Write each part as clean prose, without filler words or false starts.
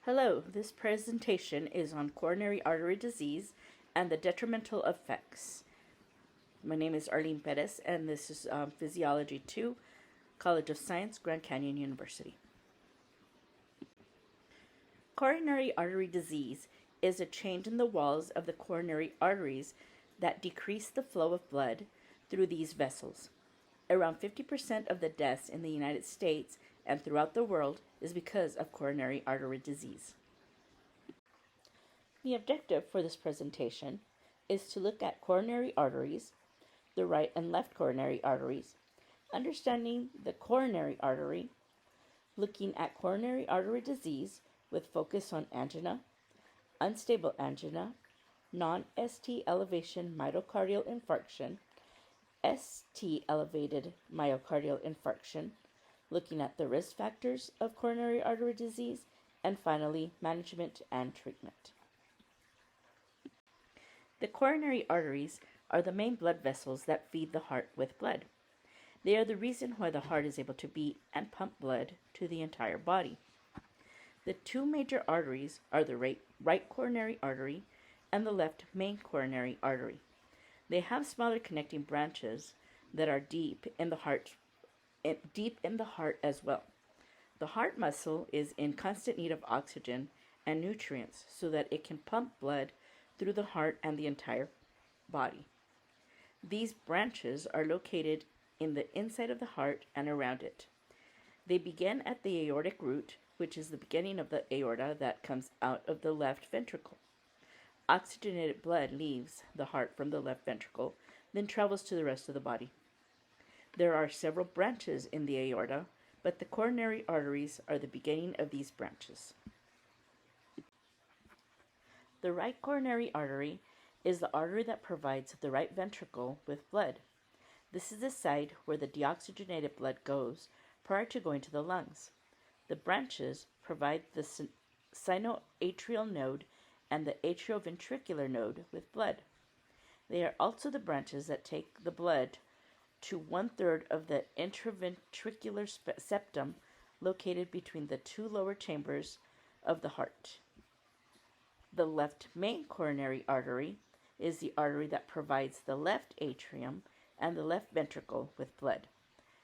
Hello, this presentation is on coronary artery disease and the detrimental effects. My name is Arlene Perez, and this is Physiology 2, College of Science, Grand Canyon University. Coronary artery disease is a change in the walls of the coronary arteries that decrease the flow of blood through these vessels. Around 50% of the deaths in the United States and throughout the world is because of coronary artery disease. The objective for this presentation is to look at coronary arteries, the right and left coronary arteries, understanding the coronary artery, looking at coronary artery disease with focus on angina, unstable angina, non-ST elevation myocardial infarction, ST elevated myocardial infarction, looking at the risk factors of coronary artery disease, and finally, management and treatment. The coronary arteries are the main blood vessels that feed the heart with blood. They are the reason why the heart is able to beat and pump blood to the entire body. The two major arteries are the right coronary artery and the left main coronary artery. They have smaller connecting branches that are deep in the heart as well. The heart muscle is in constant need of oxygen and nutrients so that it can pump blood through the heart and the entire body. These branches are located in the inside of the heart and around it. They begin at the aortic root, which is the beginning of the aorta that comes out of the left ventricle. Oxygenated blood leaves the heart from the left ventricle, then travels to the rest of the body. There are several branches in the aorta, but the coronary arteries are the beginning of these branches. The right coronary artery is the artery that provides the right ventricle with blood. This is the side where the deoxygenated blood goes prior to going to the lungs. The branches provide the sinoatrial node and the atrioventricular node with blood. They are also the branches that take the blood to 1/3 of the intraventricular septum located between the two lower chambers of the heart. The left main coronary artery is the artery that provides the left atrium and the left ventricle with blood.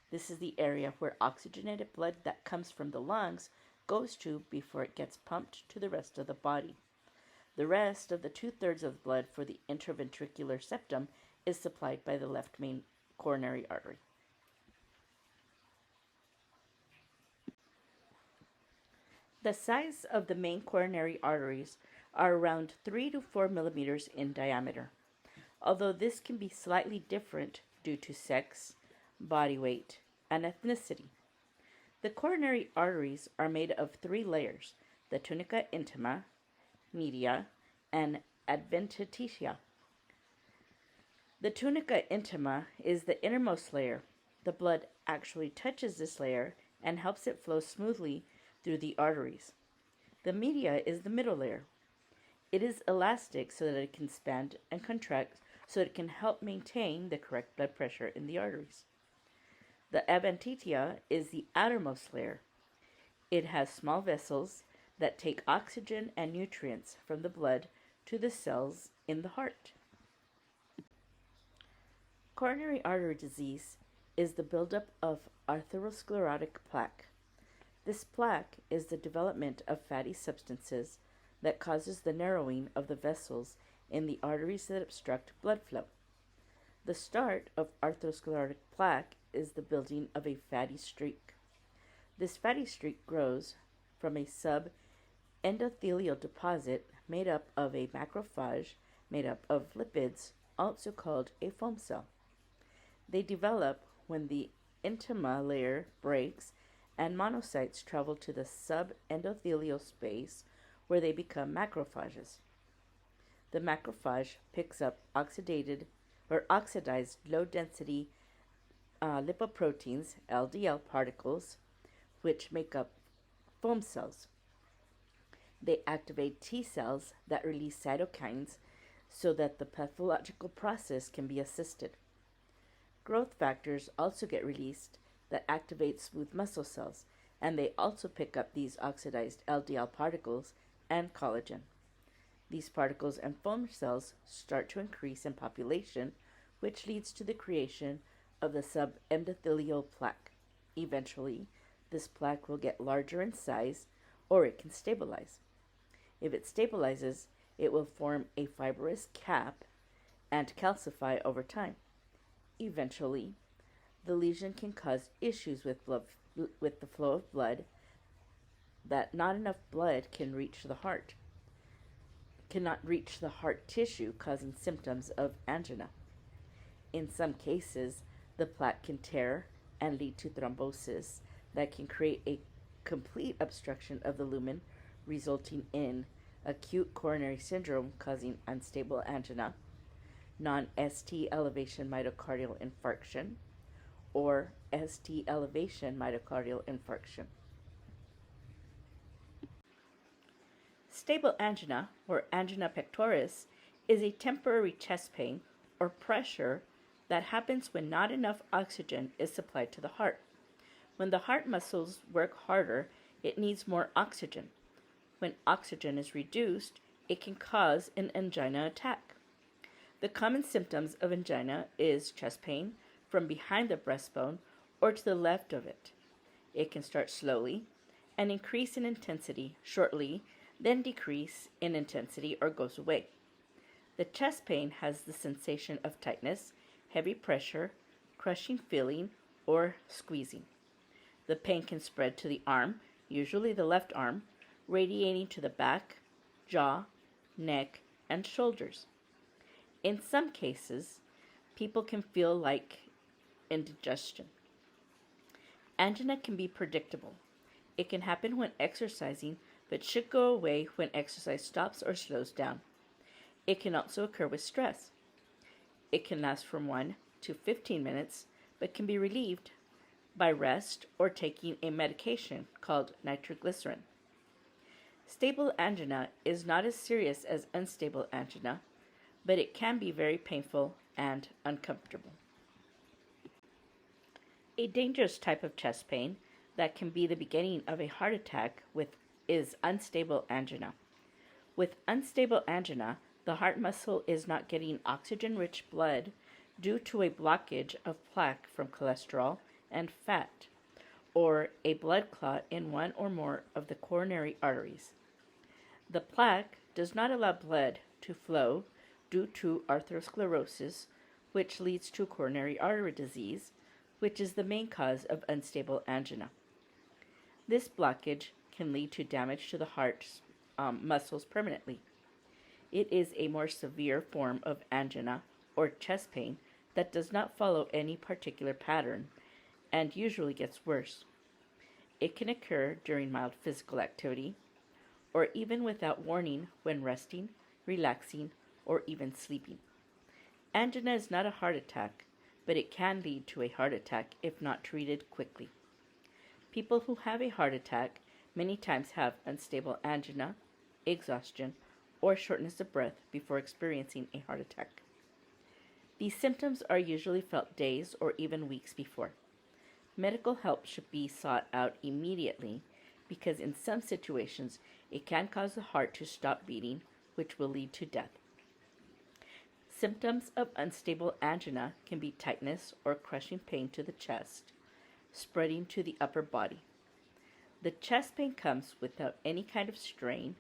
This is the area where oxygenated blood that comes from the lungs goes to before it gets pumped to the rest of the body. The rest of the 2/3 of the blood for the intraventricular septum is supplied by the left main coronary artery. The size of the main coronary arteries are around 3 to 4 millimeters in diameter, although this can be slightly different due to sex, body weight, and ethnicity. The coronary arteries are made of 3 layers: the tunica intima, media, and adventitia. The tunica intima is the innermost layer. The blood actually touches this layer and helps it flow smoothly through the arteries. The media is the middle layer. It is elastic so that it can expand and contract so that it can help maintain the correct blood pressure in the arteries. The adventitia is the outermost layer. It has small vessels that take oxygen and nutrients from the blood to the cells in the heart. Coronary artery disease is the buildup of atherosclerotic plaque. This plaque is the development of fatty substances that causes the narrowing of the vessels in the arteries that obstruct blood flow. The start of atherosclerotic plaque is the building of a fatty streak. This fatty streak grows from a subendothelial deposit made up of a macrophage made up of lipids, also called a foam cell. They develop when the intima layer breaks and monocytes travel to the subendothelial space where they become macrophages. The macrophage picks up oxidized low-density lipoproteins, LDL particles, which make up foam cells. They activate T cells that release cytokines so that the pathological process can be assisted. Growth factors also get released that activate smooth muscle cells and they also pick up these oxidized LDL particles and collagen. These particles and foam cells start to increase in population, which leads to the creation of the subendothelial plaque. Eventually, this plaque will get larger in size, or it can stabilize. If it stabilizes, it will form a fibrous cap and calcify over time. Eventually, the lesion can cause issues with the flow of blood, that not enough blood cannot reach the heart tissue, causing symptoms of angina. In some cases, the plaque can tear and lead to thrombosis that can create a complete obstruction of the lumen, resulting in acute coronary syndrome causing unstable angina, non-ST elevation myocardial infarction, or ST elevation myocardial infarction. Stable angina, or angina pectoris, is a temporary chest pain or pressure that happens when not enough oxygen is supplied to the heart. When the heart muscles work harder, it needs more oxygen. When oxygen is reduced, it can cause an angina attack. The common symptoms of angina is chest pain from behind the breastbone or to the left of it. It can start slowly and increase in intensity shortly, then decrease in intensity or goes away. The chest pain has the sensation of tightness, heavy pressure, crushing feeling, or squeezing. The pain can spread to the arm, usually the left arm, radiating to the back, jaw, neck, and shoulders. In some cases, people can feel like indigestion. Angina can be predictable. It can happen when exercising, but should go away when exercise stops or slows down. It can also occur with stress. It can last from 1 to 15 minutes, but can be relieved by rest or taking a medication called nitroglycerin. Stable angina is not as serious as unstable angina, but it can be very painful and uncomfortable. A dangerous type of chest pain that can be the beginning of a heart attack is unstable angina. With unstable angina, the heart muscle is not getting oxygen-rich blood due to a blockage of plaque from cholesterol and fat, or a blood clot in one or more of the coronary arteries. The plaque does not allow blood to flow due to atherosclerosis, which leads to coronary artery disease, which is the main cause of unstable angina. This blockage can lead to damage to the heart's muscles permanently. It is a more severe form of angina or chest pain that does not follow any particular pattern and usually gets worse. It can occur during mild physical activity or even without warning when resting, relaxing, or even sleeping. Angina is not a heart attack, but it can lead to a heart attack if not treated quickly. People who have a heart attack many times have unstable angina, exhaustion, or shortness of breath before experiencing a heart attack. These symptoms are usually felt days or even weeks before. Medical help should be sought out immediately because in some situations it can cause the heart to stop beating, which will lead to death. Symptoms of unstable angina can be tightness or crushing pain to the chest, spreading to the upper body. The chest pain comes without any kind of strain.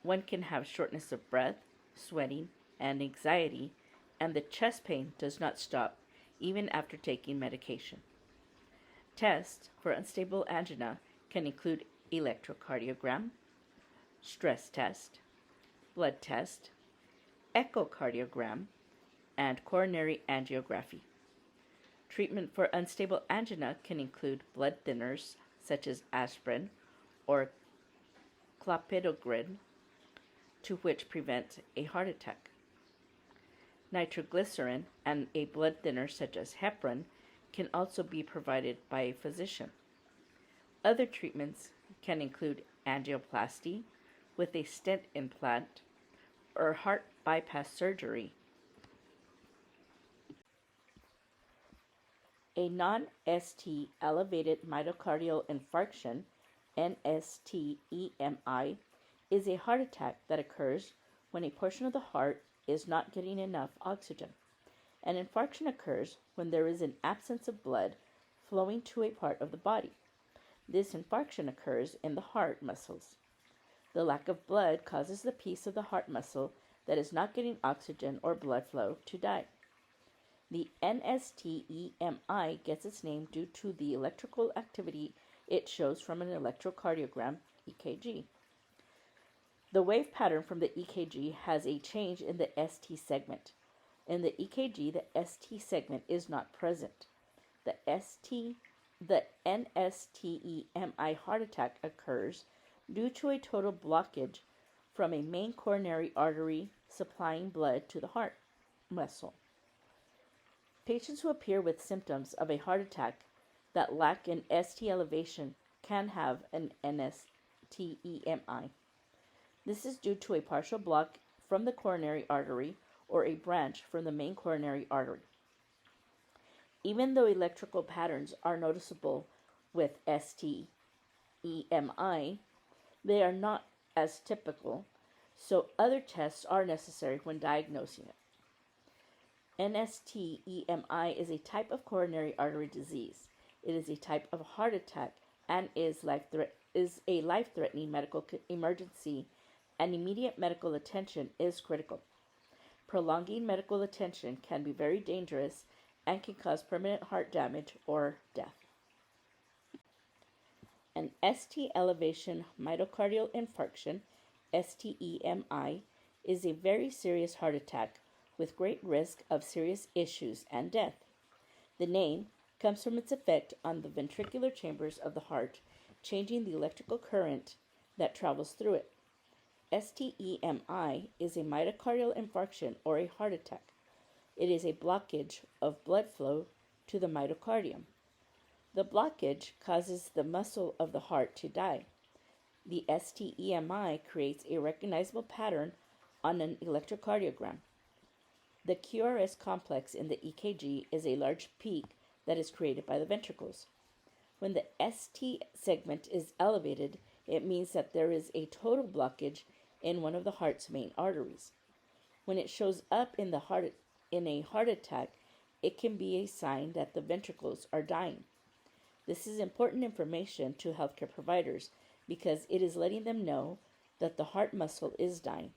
One can have shortness of breath, sweating, and anxiety, and the chest pain does not stop even after taking medication. Tests for unstable angina can include electrocardiogram, stress test, blood test, echocardiogram, and coronary angiography. Treatment for unstable angina can include blood thinners such as aspirin or clopidogrel, to which prevent a heart attack. Nitroglycerin and a blood thinner such as heparin can also be provided by a physician. Other treatments can include angioplasty with a stent implant or heart bypass surgery. A non-ST elevated myocardial infarction, NSTEMI, is a heart attack that occurs when a portion of the heart is not getting enough oxygen. An infarction occurs when there is an absence of blood flowing to a part of the body. This infarction occurs in the heart muscles. The lack of blood causes the piece of the heart muscle that is not getting oxygen or blood flow to die. The NSTEMI gets its name due to the electrical activity it shows from an electrocardiogram (EKG). The wave pattern from the EKG has a change in the ST segment. In the EKG, the ST segment is not present. The NSTEMI heart attack occurs due to a total blockage from a main coronary artery supplying blood to the heart muscle. Patients who appear with symptoms of a heart attack that lack an ST elevation can have an NSTEMI. This is due to a partial block from the coronary artery or a branch from the main coronary artery. Even though electrical patterns are noticeable with STEMI, they are not as typical, so other tests are necessary when diagnosing it. NSTEMI is a type of coronary artery disease. It is a type of heart attack and is a life-threatening medical emergency, and immediate medical attention is critical. Prolonging medical attention can be very dangerous and can cause permanent heart damage or death. An ST elevation myocardial infarction, STEMI, is a very serious heart attack with great risk of serious issues and death. The name comes from its effect on the ventricular chambers of the heart, changing the electrical current that travels through it. STEMI is a myocardial infarction or a heart attack. It is a blockage of blood flow to the myocardium. The blockage causes the muscle of the heart to die. The STEMI creates a recognizable pattern on an electrocardiogram. The QRS complex in the EKG is a large peak that is created by the ventricles. When the ST segment is elevated, it means that there is a total blockage in one of the heart's main arteries. When it shows up in a heart attack, it can be a sign that the ventricles are dying. This is important information to healthcare providers because it is letting them know that the heart muscle is dying,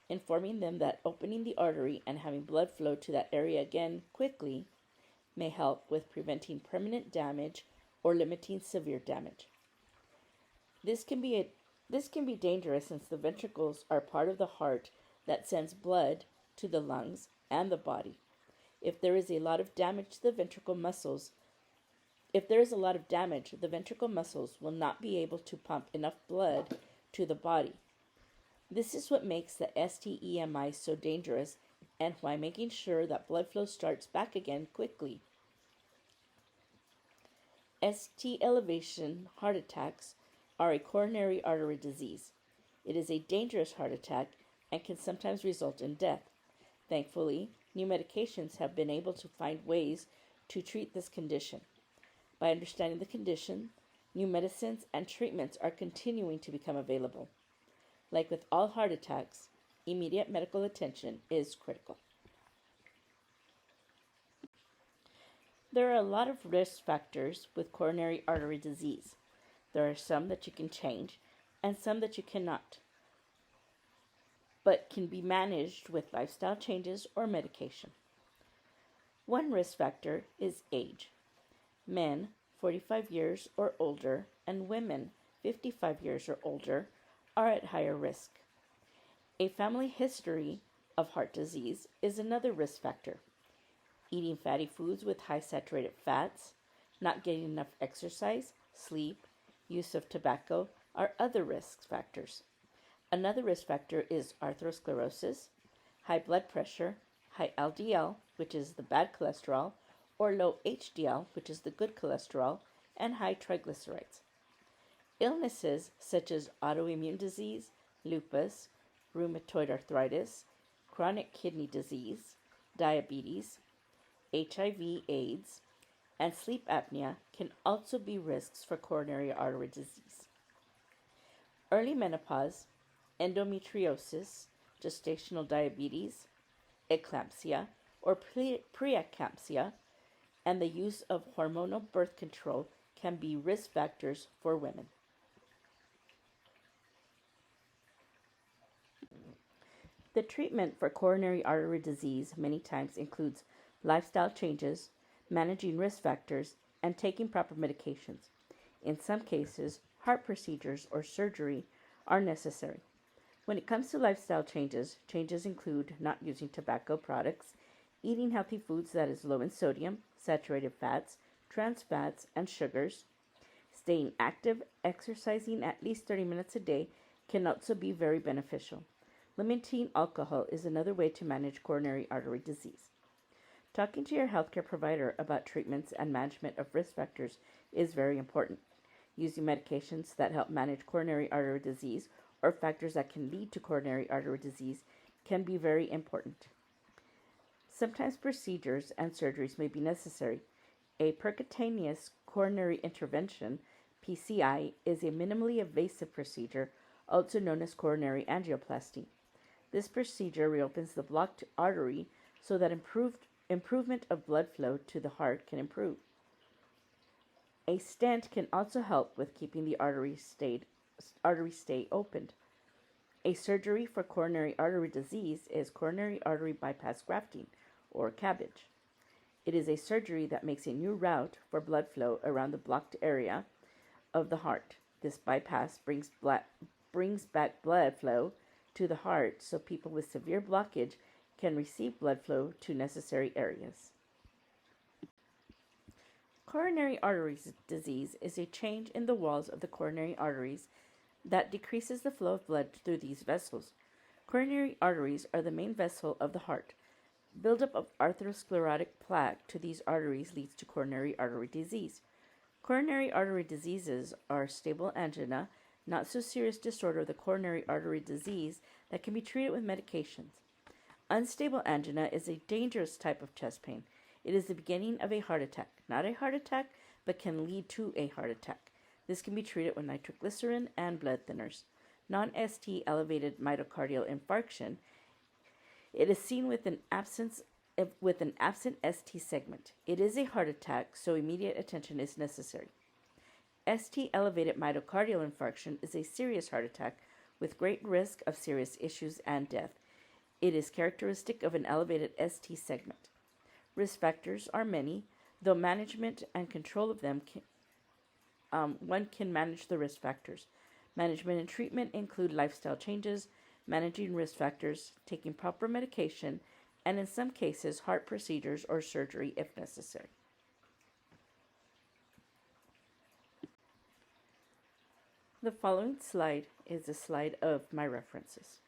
informing them that opening the artery and having blood flow to that area again quickly may help with preventing permanent damage or limiting severe damage. This can be dangerous since the ventricles are part of the heart that sends blood to the lungs and the body. If there is a lot of damage to the ventricle muscles, the ventricle muscles will not be able to pump enough blood to the body. This is what makes the STEMI so dangerous and why making sure that blood flow starts back again quickly. ST elevation heart attacks are a coronary artery disease. It is a dangerous heart attack and can sometimes result in death. Thankfully, new medications have been able to find ways to treat this condition. By understanding the condition, new medicines and treatments are continuing to become available. Like with all heart attacks, immediate medical attention is critical. There are a lot of risk factors with coronary artery disease. There are some that you can change and some that you cannot, but can be managed with lifestyle changes or medication. One risk factor is age. Men 45 years or older and women 55 years or older are at higher risk. A family history of heart disease is another risk factor. Eating fatty foods with high saturated fats, not getting enough exercise, sleep, use of tobacco are other risk factors. Another risk factor is atherosclerosis, high blood pressure, high LDL, which is the bad cholesterol, or low HDL, which is the good cholesterol, and high triglycerides. Illnesses such as autoimmune disease, lupus, rheumatoid arthritis, chronic kidney disease, diabetes, HIV/AIDS, and sleep apnea can also be risks for coronary artery disease. Early menopause, endometriosis, gestational diabetes, eclampsia or preeclampsia, and the use of hormonal birth control can be risk factors for women. The treatment for coronary artery disease many times includes lifestyle changes, managing risk factors, and taking proper medications. In some cases, heart procedures or surgery are necessary. When it comes to lifestyle changes, changes include not using tobacco products, eating healthy foods that is low in sodium, saturated fats, trans fats, and sugars. Staying active, exercising at least 30 minutes a day can also be very beneficial. Limiting alcohol is another way to manage coronary artery disease. Talking to your healthcare provider about treatments and management of risk factors is very important. Using medications that help manage coronary artery disease or factors that can lead to coronary artery disease can be very important. Sometimes procedures and surgeries may be necessary. A percutaneous coronary intervention, PCI, is a minimally invasive procedure, also known as coronary angioplasty. This procedure reopens the blocked artery so that improvement of blood flow to the heart can improve. A stent can also help with keeping the artery stay opened. A surgery for coronary artery disease is coronary artery bypass grafting, or CABG. It is a surgery that makes a new route for blood flow around the blocked area of the heart. This bypass brings back blood flow to the heart so people with severe blockage can receive blood flow to necessary areas. Coronary artery disease is a change in the walls of the coronary arteries that decreases the flow of blood through these vessels. Coronary arteries are the main vessel of the heart. Buildup of atherosclerotic plaque to these arteries leads to coronary artery disease. Coronary artery diseases are stable angina, not so serious disorder of the coronary artery disease that can be treated with medications. Unstable angina is a dangerous type of chest pain. It is the beginning of a heart attack. Not a heart attack, but can lead to a heart attack. This can be treated with nitroglycerin and blood thinners. Non-ST elevated myocardial infarction. It is seen with an absent ST segment. It is a heart attack, so immediate attention is necessary. ST elevated myocardial infarction is a serious heart attack with great risk of serious issues and death. It is characteristic of an elevated ST segment. Risk factors are many, though management and control of them one can manage the risk factors. Management and treatment include lifestyle changes, managing risk factors, taking proper medication, and in some cases, heart procedures or surgery if necessary. The following slide is a slide of my references.